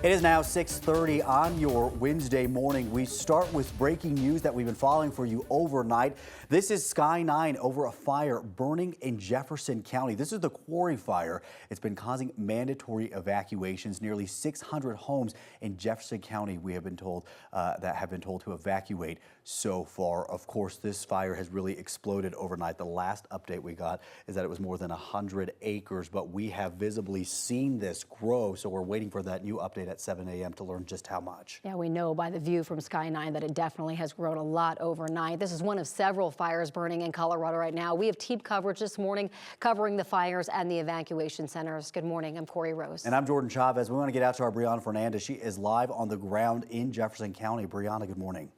It is now 6:30 on your Wednesday morning. We start with breaking news that we've been following for you overnight. This is Sky 9 over a fire burning in Jefferson County. This is the quarry fire. It's been causing mandatory evacuations. Nearly 600 homes in Jefferson County we have been told to evacuate so far. Of course, this fire has really exploded overnight. The last update we got is that it was more than 100 acres, but we have visibly seen this grow, so we're waiting for that new update at 7 a.m. to learn just how much. Yeah, we know by the view from Sky 9 that it definitely has grown a lot overnight. This is one of several fires burning in Colorado right now. We have team coverage this morning covering the fires and the evacuation centers. Good morning. I'm Corey Rose. And I'm Jordan Chavez. We want to get out to our Brianna Fernandez. She is live on the ground in Jefferson County. Brianna, good morning.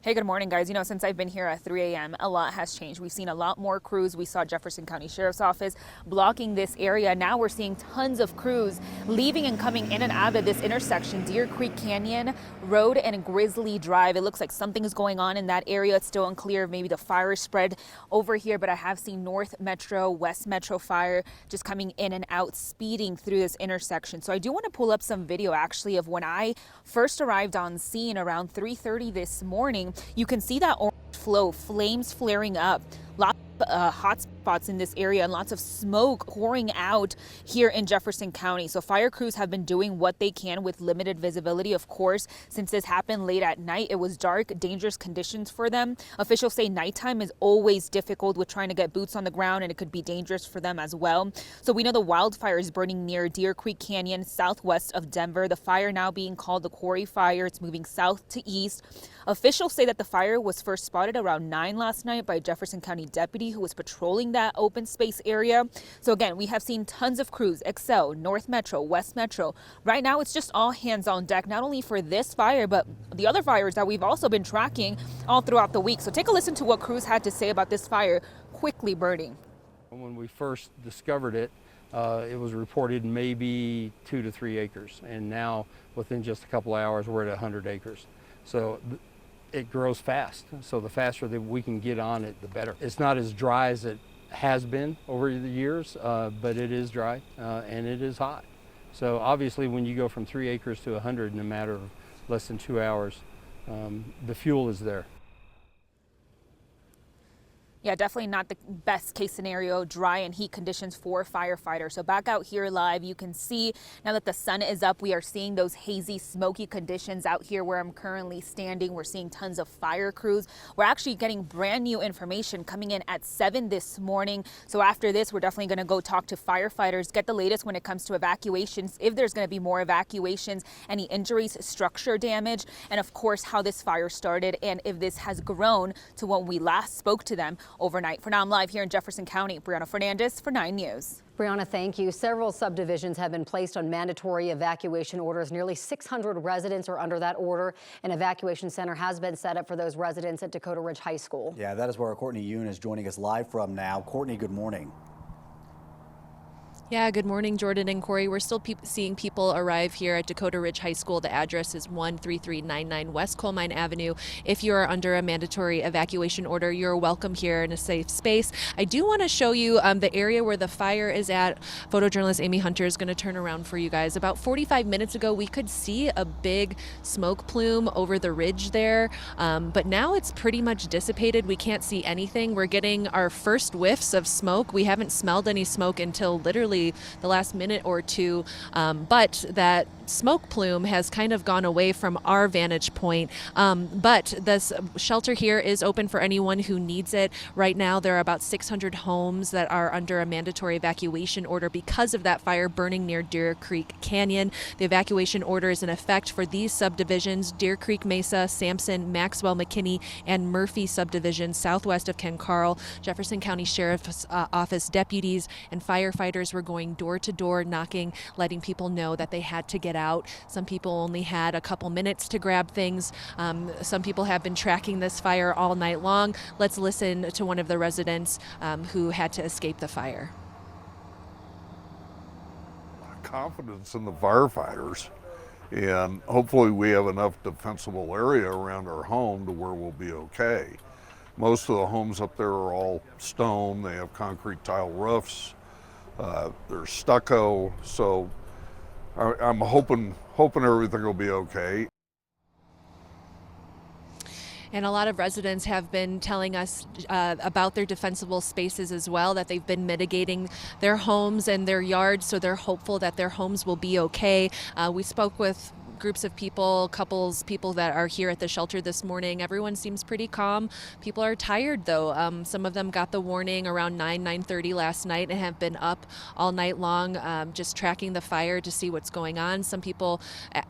Hey, good morning, guys. You know, since I've been here at 3 a.m., a lot has changed. We've seen a lot more crews. We saw Jefferson County Sheriff's Office blocking this area. Now we're seeing tons of crews leaving and coming in and out of this intersection, Deer Creek Canyon Road and Grizzly Drive. It looks like something is going on in that area. It's still unclear if maybe the fire is spread over here, but I have seen North Metro, West Metro fire just coming in and out, speeding through this intersection. So I do want to pull up some video actually of when I first arrived on scene around 3:30 this morning. You can see that orange flow, flames flaring up, lots of hot spots in this area and lots of smoke pouring out here in Jefferson County. So fire crews have been doing what they can with limited visibility. Of course, since this happened late at night, it was dark, dangerous conditions for them. Officials say nighttime is always difficult with trying to get boots on the ground, and it could be dangerous for them as well. So we know the wildfire is burning near Deer Creek Canyon, southwest of Denver. The fire now being called the Quarry Fire. It's moving south to east. Officials say that the fire was first spotted around 9 last night by a Jefferson County deputy who was patrolling that open space area. So again, we have seen tons of crews, Excel, North Metro, West Metro. Right now, it's just all hands on deck, not only for this fire, but the other fires that we've also been tracking all throughout the week. So take a listen to what crews had to say about this fire quickly burning. When we first discovered it, it was reported maybe 2 to 3 acres. And now within just a couple of hours, we're at 100 acres. So it grows fast, so the faster that we can get on it, the better. It's not as dry as it has been over the years, but it is dry and it is hot. So obviously when you go from 3 acres to 100 in a matter of less than 2 hours, the fuel is there. Yeah, definitely not the best case scenario, dry and heat conditions for firefighters. So back out here live, you can see now that the sun is up, we are seeing those hazy, smoky conditions out here where I'm currently standing. We're seeing tons of fire crews. We're actually getting brand new information coming in at 7 this morning. So after this, we're definitely going to go talk to firefighters, get the latest when it comes to evacuations, if there's going to be more evacuations, any injuries, structure damage, and of course, how this fire started and if this has grown to when we last spoke to them overnight. For now, I'm live here in Jefferson County. Brianna Fernandez for 9 News. Brianna, thank you. Several subdivisions have been placed on mandatory evacuation orders. Nearly 600 residents are under that order. An evacuation center has been set up for those residents at Dakota Ridge High School. Yeah, that is where Courtney Yoon is joining us live from now. Courtney, good morning. Yeah, good morning, Jordan and Corey. We're still seeing people arrive here at Dakota Ridge High School. The address is 13399 West Coal Mine Avenue. If you are under a mandatory evacuation order, you're welcome here in a safe space. I do want to show you the area where the fire is at. Photojournalist Amy Hunter is going to turn around for you guys. About 45 minutes ago, we could see a big smoke plume over the ridge there, but now it's pretty much dissipated. We can't see anything. We're getting our first whiffs of smoke. We haven't smelled any smoke until literally the last minute or two, but that smoke plume has kind of gone away from our vantage point. But this shelter here is open for anyone who needs it. Right now, there are about 600 homes that are under a mandatory evacuation order because of that fire burning near Deer Creek Canyon. The evacuation order is in effect for these subdivisions: Deer Creek Mesa, Sampson, Maxwell, McKinney, and Murphy subdivisions southwest of Ken Carl. Jefferson County Sheriff's Office deputies and firefighters were going door to door, knocking, letting people know that they had to get out. Some people only had a couple minutes to grab things. Some people have been tracking this fire all night long. Let's listen to one of the residents who had to escape the fire. Confidence in the firefighters, and hopefully we have enough defensible area around our home to where we'll be okay. Most of the homes up there are all stone. They have concrete tile roofs. They're stucco, so I'm hoping everything will be okay. And a lot of residents have been telling us about their defensible spaces as well, that they've been mitigating their homes and their yards, so they're hopeful that their homes will be okay. We spoke with groups of people, couples, people that are here at the shelter this morning. Everyone seems pretty calm. People are tired though. Some of them got the warning around 9:30 last night and have been up all night long just tracking the fire to see what's going on. Some people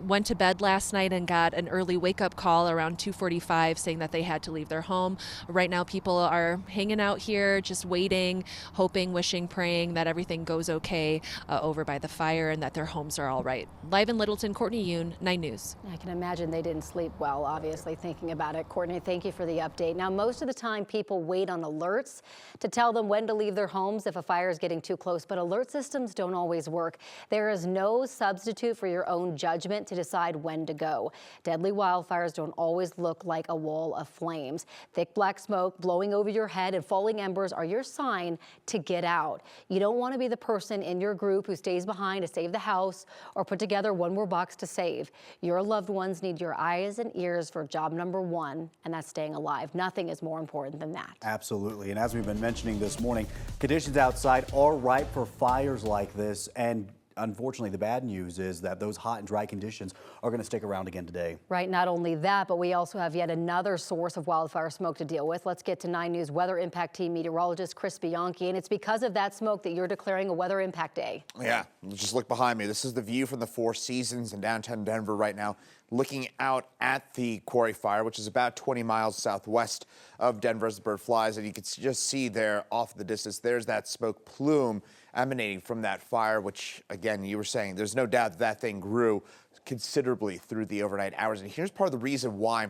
went to bed last night and got an early wake-up call around 2:45 saying that they had to leave their home. Right now people are hanging out here just waiting, hoping, wishing, praying that everything goes okay over by the fire and that their homes are all right. Live in Littleton, Courtney Yoon, 9 News. I can imagine they didn't sleep well, obviously, thinking about it. Courtney, thank you for the update. Now, most of the time, people wait on alerts to tell them when to leave their homes if a fire is getting too close, but alert systems don't always work. There is no substitute for your own judgment to decide when to go. Deadly wildfires don't always look like a wall of flames. Thick black smoke blowing over your head and falling embers are your sign to get out. You don't want to be the person in your group who stays behind to save the house or put together one more box to save. Your loved ones need your eyes and ears for job number one, and that's staying alive. Nothing is more important than that. Absolutely. And as we've been mentioning this morning, conditions outside are ripe for fires like this. And unfortunately, the bad news is that those hot and dry conditions are going to stick around again today. Right. Not only that, but we also have yet another source of wildfire smoke to deal with. Let's get to 9 News Weather Impact Team meteorologist Chris Bianchi. And it's because of that smoke that you're declaring a weather impact day. Yeah, just look behind me. This is the view from the Four Seasons in downtown Denver right now, looking out at the Quarry Fire, which is about 20 miles southwest of Denver as the bird flies. And you can just see there off in the distance, there's that smoke plume emanating from that fire, which, again, you were saying, there's no doubt that that thing grew considerably through the overnight hours. And here's part of the reason why,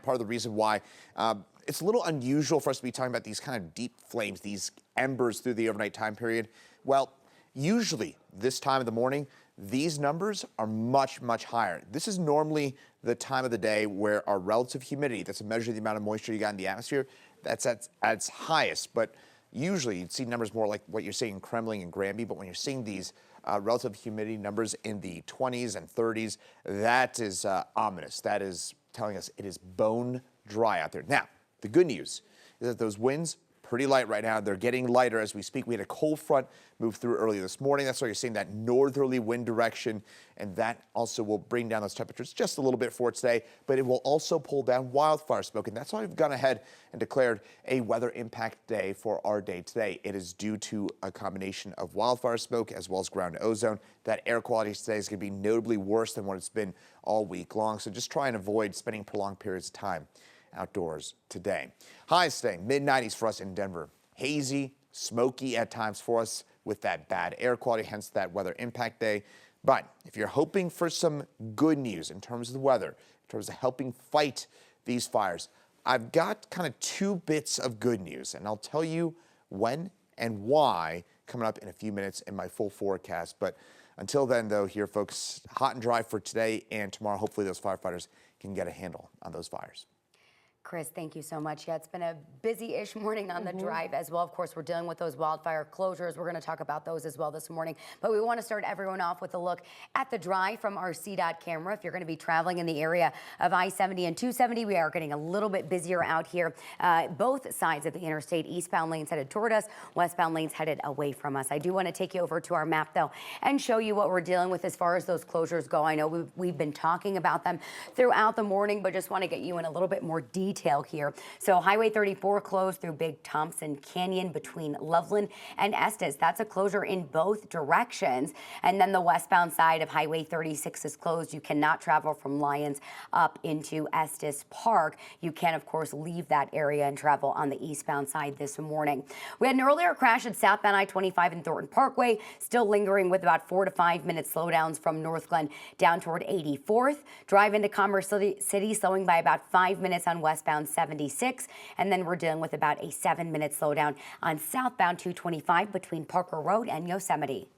it's a little unusual for us to be talking about these kind of deep flames, these embers through the overnight time period. Well, usually this time of the morning, these numbers are much, much higher. This is normally the time of the day where our relative humidity, that's a measure of the amount of moisture you got in the atmosphere, that's at its highest. But usually you'd see numbers more like what you're seeing in Kremling and Granby, but when you're seeing these relative humidity numbers in the 20s and 30s, that is ominous. That is telling us it is bone dry out there. Now, the good news is that those winds, pretty light right now. They're getting lighter as we speak. We had a cold front move through earlier this morning. That's why you're seeing that northerly wind direction, and that also will bring down those temperatures just a little bit for today, but it will also pull down wildfire smoke, and that's why we've gone ahead and declared a weather impact day for our day today. It is due to a combination of wildfire smoke as well as ground ozone. That air quality today is going to be notably worse than what it's been all week long, so just try and avoid spending prolonged periods of time outdoors today. Highs today, mid-90s for us in Denver. Hazy, smoky at times for us with that bad air quality, hence that weather impact day. But if you're hoping for some good news in terms of the weather, in terms of helping fight these fires, I've got kind of two bits of good news, and I'll tell you when and why coming up in a few minutes in my full forecast. But until then, though, here, folks, hot and dry for today and tomorrow. Hopefully those firefighters can get a handle on those fires. Chris, thank you so much. Yeah, it's been a busy-ish morning on the drive as well. Of course, we're dealing with those wildfire closures. We're going to talk about those as well this morning. But we want to start everyone off with a look at the drive from our CDOT camera. If you're going to be traveling in the area of I-70 and 270, we are getting a little bit busier out here. Both sides of the interstate, eastbound lanes headed toward us, westbound lanes headed away from us. I do want to take you over to our map, though, and show you what we're dealing with as far as those closures go. I know we've been talking about them throughout the morning, but just want to get you in a little bit more detail here. So Highway 34 closed through Big Thompson Canyon between Loveland and Estes. That's a closure in both directions. And then the westbound side of Highway 36 is closed. You cannot travel from Lyons up into Estes Park. You can, of course, leave that area and travel on the eastbound side this morning. We had an earlier crash at southbound I-25 and Thornton Parkway, still lingering with about 4 to 5 minute slowdowns from North Glen down toward 84th. Drive into Commerce City slowing by about 5 minutes on westbound 76, and then we're dealing with about a 7 minute slowdown on southbound 225 between Parker Road and Yosemite.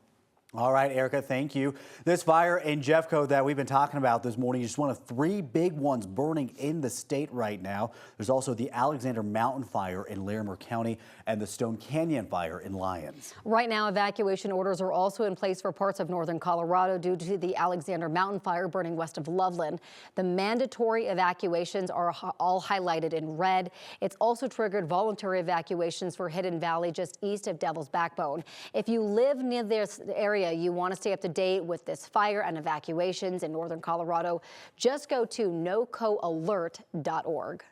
All right, Erica, thank you. This fire in Jeffco that we've been talking about this morning is just one of 3 big ones burning in the state right now. There's also the Alexander Mountain Fire in Larimer County and the Stone Canyon Fire in Lyons. Right now, evacuation orders are also in place for parts of northern Colorado due to the Alexander Mountain Fire burning west of Loveland. The mandatory evacuations are all highlighted in red. It's also triggered voluntary evacuations for Hidden Valley just east of Devil's Backbone. If you live near this area, you want to stay up to date with this fire and evacuations in northern Colorado, just go to nocoalert.org.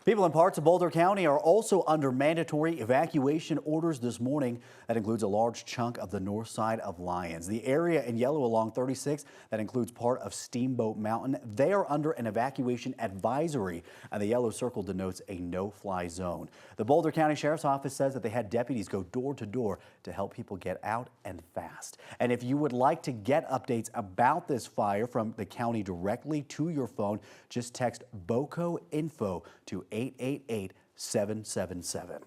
People in parts of Boulder County are also under mandatory evacuation orders this morning. That includes a large chunk of the north side of Lyons. The area in yellow along 36, that includes part of Steamboat Mountain, they are under an evacuation advisory, and the yellow circle denotes a no-fly zone. The Boulder County Sheriff's Office says that they had deputies go door to door to help people get out and fast. And if you would like to get updates about this fire from the county directly to your phone, just text BOCO info to 888-777.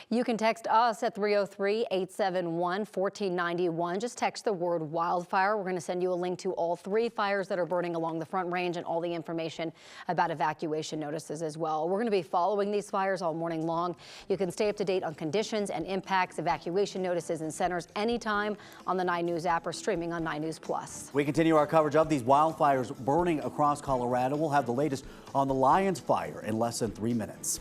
You can text us at 303-871-1491. Just text the word wildfire. We're going to send you a link to all 3 fires that are burning along the Front Range and all the information about evacuation notices as well. We're going to be following these fires all morning long. You can stay up to date on conditions and impacts, evacuation notices, and centers anytime on the 9 News app or streaming on 9 News Plus. We continue our coverage of these wildfires burning across Colorado. We'll have the latest on the Lyons fire in less than 3 minutes.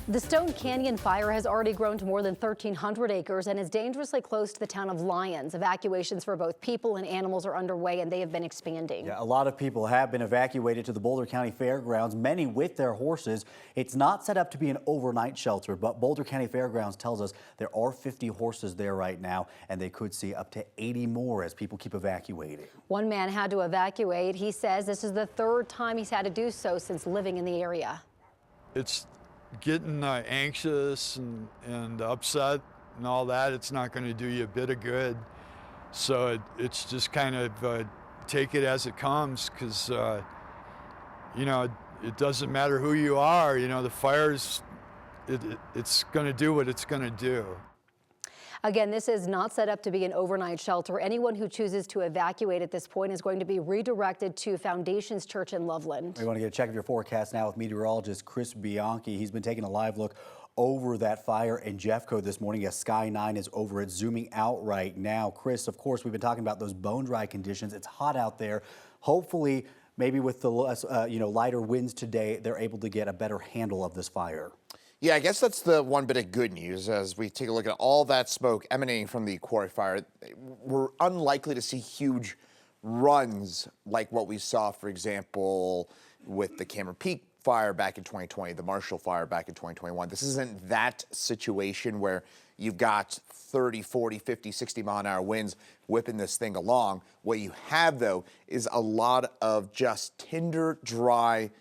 The Stone Canyon Fire has already grown to more than 1,300 acres and is dangerously close to the town of Lyons. Evacuations for both people and animals are underway, and they have been expanding. Yeah, a lot of people have been evacuated to the Boulder County Fairgrounds, many with their horses. It's not set up to be an overnight shelter, but Boulder County Fairgrounds tells us there are 50 horses there right now, and they could see up to 80 more as people keep evacuating. One man had to evacuate. He says this is the 3rd time he's had to do so since living in the area. It's getting anxious and upset and all that. It's not going to do you a bit of good. So it's just kind of take it as it comes, because you know, it doesn't matter who you are. You know, the fire's it's going to do what it's going to do. Again, this is not set up to be an overnight shelter. Anyone who chooses to evacuate at this point is going to be redirected to Foundations Church in Loveland. We want to get a check of your forecast now with meteorologist Chris Bianchi. He's been taking a live look over that fire in Jeffco this morning. Yes, Sky 9 is over it, zooming out right now. Chris, of course, we've been talking about those bone dry conditions. It's hot out there. Hopefully, maybe with the less, lighter winds today, they're able to get a better handle of this fire. Yeah, I guess that's the one bit of good news as we take a look at all that smoke emanating from the quarry fire. We're unlikely to see huge runs like what we saw, for example, with the Cameron Peak fire back in 2020, the Marshall fire back in 2021. This isn't that situation where you've got 30, 40, 50, 60 mile an hour winds whipping this thing along. What you have, though, is a lot of just tinder, dry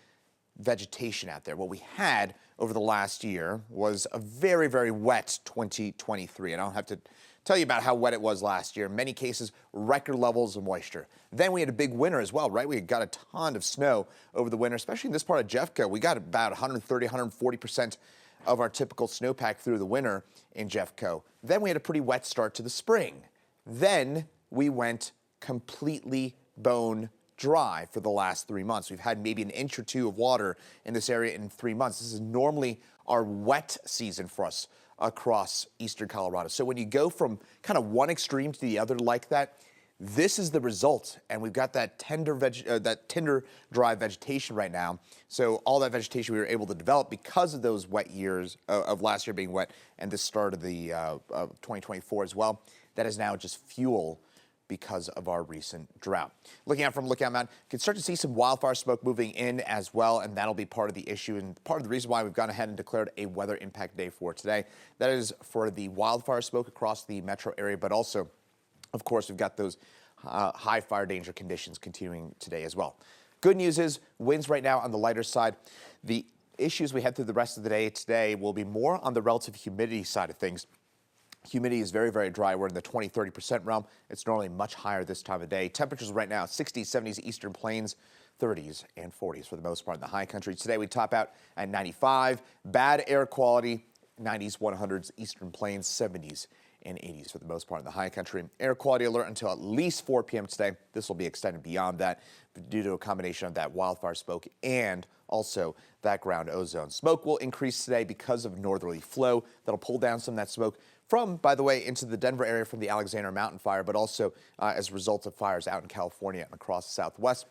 vegetation out there. What we had over the last year was a very, very wet 2023. And I don't have to tell you about how wet it was last year. In many cases, record levels of moisture. Then we had a big winter as well, right? We got a ton of snow over the winter, especially in this part of Jeffco. We got about 130, 140% of our typical snowpack through the winter in Jeffco. Then we had a pretty wet start to the spring. Then we went completely bone dry for the last 3 months. We've had maybe an inch or 2 of water in this area in 3 months. This is normally our wet season for us across eastern Colorado. So when you go from kind of one extreme to the other like that, this is the result. And we've got that tinder dry vegetation right now. So all that vegetation we were able to develop because of those wet years of last year being wet and the start of the 2024 as well, that is now just fuel because of our recent drought. Looking out from Lookout Mountain, you can start to see some wildfire smoke moving in as well, and that'll be part of the issue and part of the reason why we've gone ahead and declared a weather impact day for today. That is for the wildfire smoke across the metro area, but also, of course, we've got those high fire danger conditions continuing today as well. Good news is winds right now on the lighter side. The issues we head through the rest of the day today will be more on the relative humidity side of things. Humidity is very, very dry. We're in the 20-30% realm. It's normally much higher this time of day. Temperatures right now, 60s, 70s, eastern plains, 30s and 40s for the most part in the high country. Today we top out at 95. Bad air quality 90s, 100s, Eastern Plains, 70s and 80s for the most part in the high country. Air quality alert until at least 4 p.m. today. This will be extended beyond that due to a combination of that wildfire smoke and also that ground ozone. Smoke will increase today because of northerly flow that'll pull down some of that smoke from, by the way, into the Denver area from the Alexander Mountain fire, but also as a result of fires out in California and across the Southwest.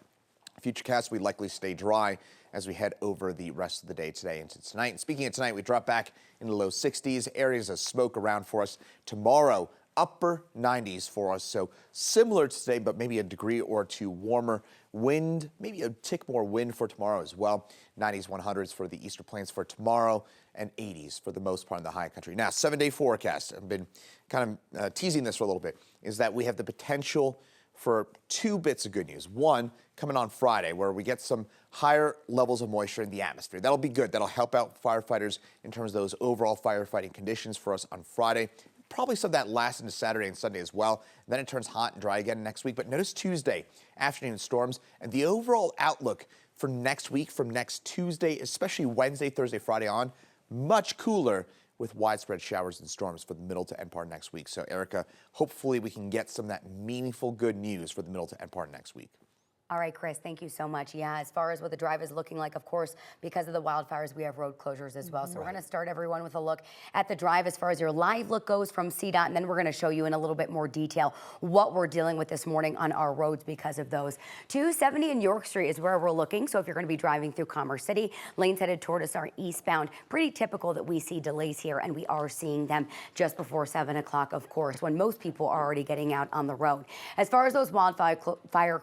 Futurecast, we likely stay dry as we head over the rest of the day today into tonight. And speaking of tonight, we drop back in the low 60s, areas of smoke around for us. Tomorrow, upper 90s for us. So similar to today, but maybe a degree or two warmer. Wind, maybe a tick more wind for tomorrow as well. 90s, 100s for the Eastern Plains for tomorrow and 80s for the most part in the high country. Now, 7-day forecast, I've been kind of teasing this for a little bit, is that we have the potential for 2 bits of good news. One, coming on Friday, where we get some higher levels of moisture in the atmosphere. That'll be good. That'll help out firefighters in terms of those overall firefighting conditions for us on Friday. Probably some of that lasts into Saturday and Sunday as well. And then it turns hot and dry again next week. But notice Tuesday, afternoon storms, and the overall outlook for next week from next Tuesday, especially Wednesday, Thursday, Friday on, much cooler with widespread showers and storms for the middle to end part next week. So, Erica, hopefully we can get some of that meaningful good news for the middle to end part next week. All right, Chris, thank you so much. Yeah, as far as what the drive is looking like, of course, because of the wildfires, we have road closures as well. So we're going to start everyone with a look at the drive as far as your live look goes from CDOT, and then we're going to show you in a little bit more detail what we're dealing with this morning on our roads because of those. 270 and York Street is where we're looking. So if you're going to be driving through Commerce City, lanes headed toward us are eastbound. Pretty typical that we see delays here, and we are seeing them just before 7 o'clock, of course, when most people are already getting out on the road. As far as those wildfire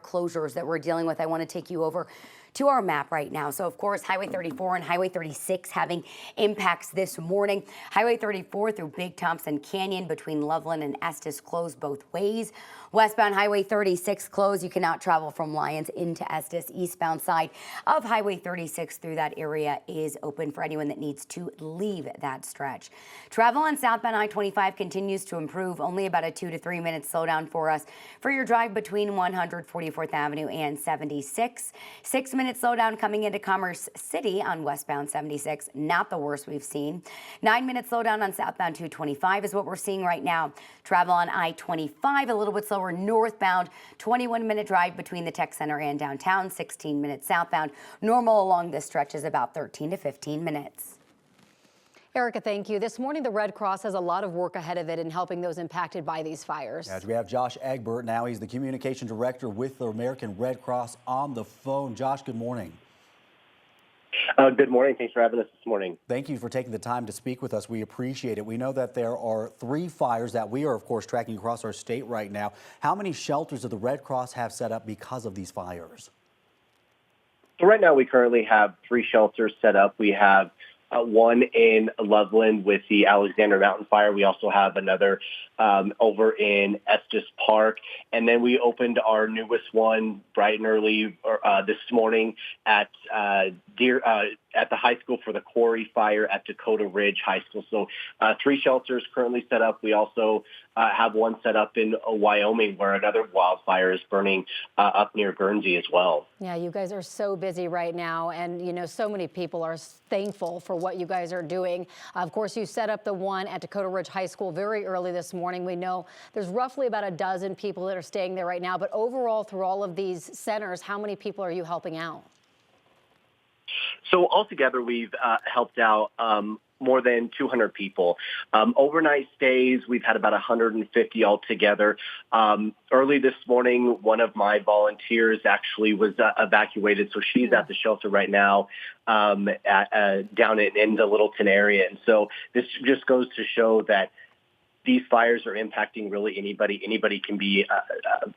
closures that we're dealing with, I want to take you over to our map right now. So, of course, Highway 34 and Highway 36 having impacts this morning. Highway 34 through Big Thompson Canyon between Loveland and Estes closed both ways. Westbound Highway 36 closed. You cannot travel from Lyons into Estes. Eastbound side of Highway 36 through that area is open for anyone that needs to leave that stretch. Travel on southbound I-25 continues to improve. Only about a 2 to 3 minute slowdown for us for your drive between 144th Avenue and 76. 6 minute slowdown coming into Commerce City on westbound 76. Not the worst we've seen. 9 minute slowdown on southbound 225 is what we're seeing right now. Travel on I-25 a little bit slower northbound. 21 minute drive between the Tech Center and downtown. 16 minutes southbound. Normal along this stretch is about 13 to 15 minutes. Erica, thank you. This morning, the Red Cross has a lot of work ahead of it in helping those impacted by these fires. As we have Josh Egbert now, he's the communication director with the American Red Cross on the phone. Josh, good morning. Good morning. Thanks for having us this morning. Thank you for taking the time to speak with us. We appreciate it. We know that there are 3 fires that we are, of course, tracking across our state right now. How many shelters do the Red Cross have set up because of these fires? So right now we currently have 3 shelters set up. We have one in Loveland with the Alexander Mountain fire. We also have another over in Estes Park. And then we opened our newest one bright and early this morning at the high school for the Quarry fire at Dakota Ridge High School. So 3 shelters currently set up. We also have one set up in Wyoming where another wildfire is burning up near Guernsey as well. Yeah, you guys are so busy right now, and you know, so many people are thankful for what you guys are doing. Of course, you set up the one at Dakota Ridge High School very early this morning. We know there's roughly about a dozen people that are staying there right now, but overall through all of these centers, how many people are you helping out? So altogether, we've helped out more than 200 people. Overnight stays, we've had about 150 altogether. Early this morning, one of my volunteers actually was evacuated, so she's at the shelter right now down in the Littleton area. And so this just goes to show that these fires are impacting really anybody. Anybody can be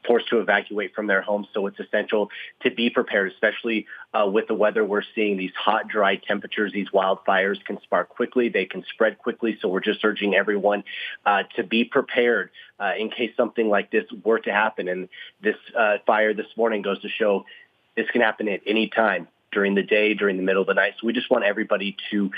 forced to evacuate from their homes, so it's essential to be prepared, especially with the weather we're seeing. These hot, dry temperatures, these wildfires can spark quickly. They can spread quickly, so we're just urging everyone to be prepared in case something like this were to happen. And this fire this morning goes to show this can happen at any time. During the day, during the middle of the night. So we just want everybody to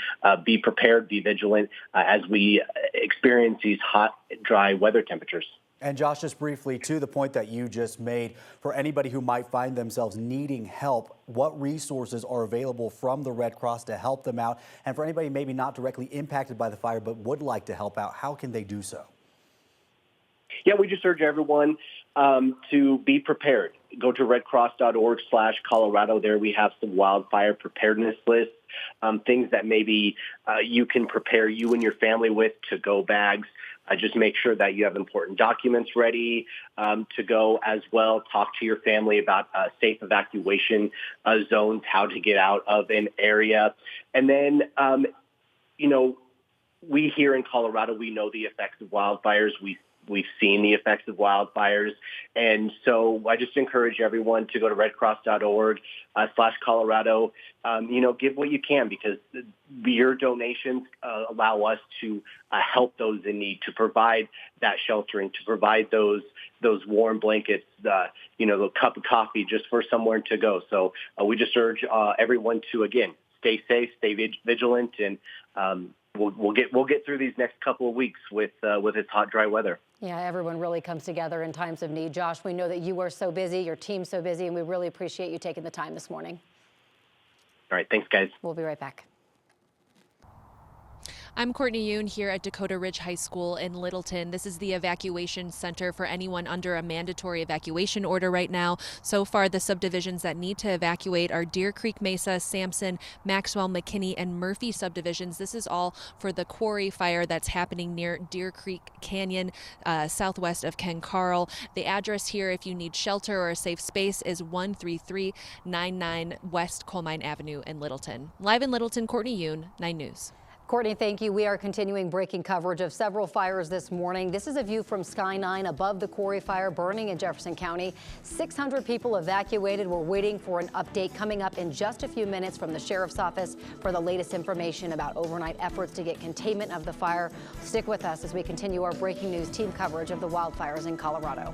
be prepared, be vigilant as we experience these hot, dry weather temperatures. And Josh, just briefly to the point that you just made, for anybody who might find themselves needing help, what resources are available from the Red Cross to help them out? And for anybody maybe not directly impacted by the fire but would like to help out, how can they do so? Yeah, we just urge everyone to be prepared. Go to redcross.org/Colorado. There we have some wildfire preparedness lists, things that maybe you can prepare you and your family with, to-go bags. Just make sure that you have important documents ready to go as well. Talk to your family about safe evacuation zones, how to get out of an area. And then, we here in Colorado, we know the effects of wildfires. We've seen the effects of wildfires. And so I just encourage everyone to go to redcross.org/Colorado. Give what you can, because your donations allow us to help those in need, to provide that sheltering, to provide those warm blankets, the cup of coffee just for somewhere to go. So we just urge everyone to, again, stay safe, stay vigilant, and we'll get through these next couple of weeks with this hot, dry weather. Yeah, everyone really comes together in times of need. Josh, we know that you are so busy, your team's so busy, and we really appreciate you taking the time this morning. All right, thanks, guys. We'll be right back. I'm Courtney Yoon here at Dakota Ridge High School in Littleton. This is the evacuation center for anyone under a mandatory evacuation order right now. So far, the subdivisions that need to evacuate are Deer Creek Mesa, Sampson, Maxwell, McKinney, and Murphy subdivisions. This is all for the quarry fire that's happening near Deer Creek Canyon, southwest of Ken Carl. The address here, if you need shelter or a safe space, is 13399 West Coal Mine Avenue in Littleton. Live in Littleton, Courtney Yoon, 9 News. Courtney, thank you. We are continuing breaking coverage of several fires this morning. This is a view from Sky 9 above the quarry fire burning in Jefferson County. 600 people evacuated. We're waiting for an update coming up in just a few minutes from the sheriff's office for the latest information about overnight efforts to get containment of the fire. Stick with us as we continue our breaking news team coverage of the wildfires in Colorado.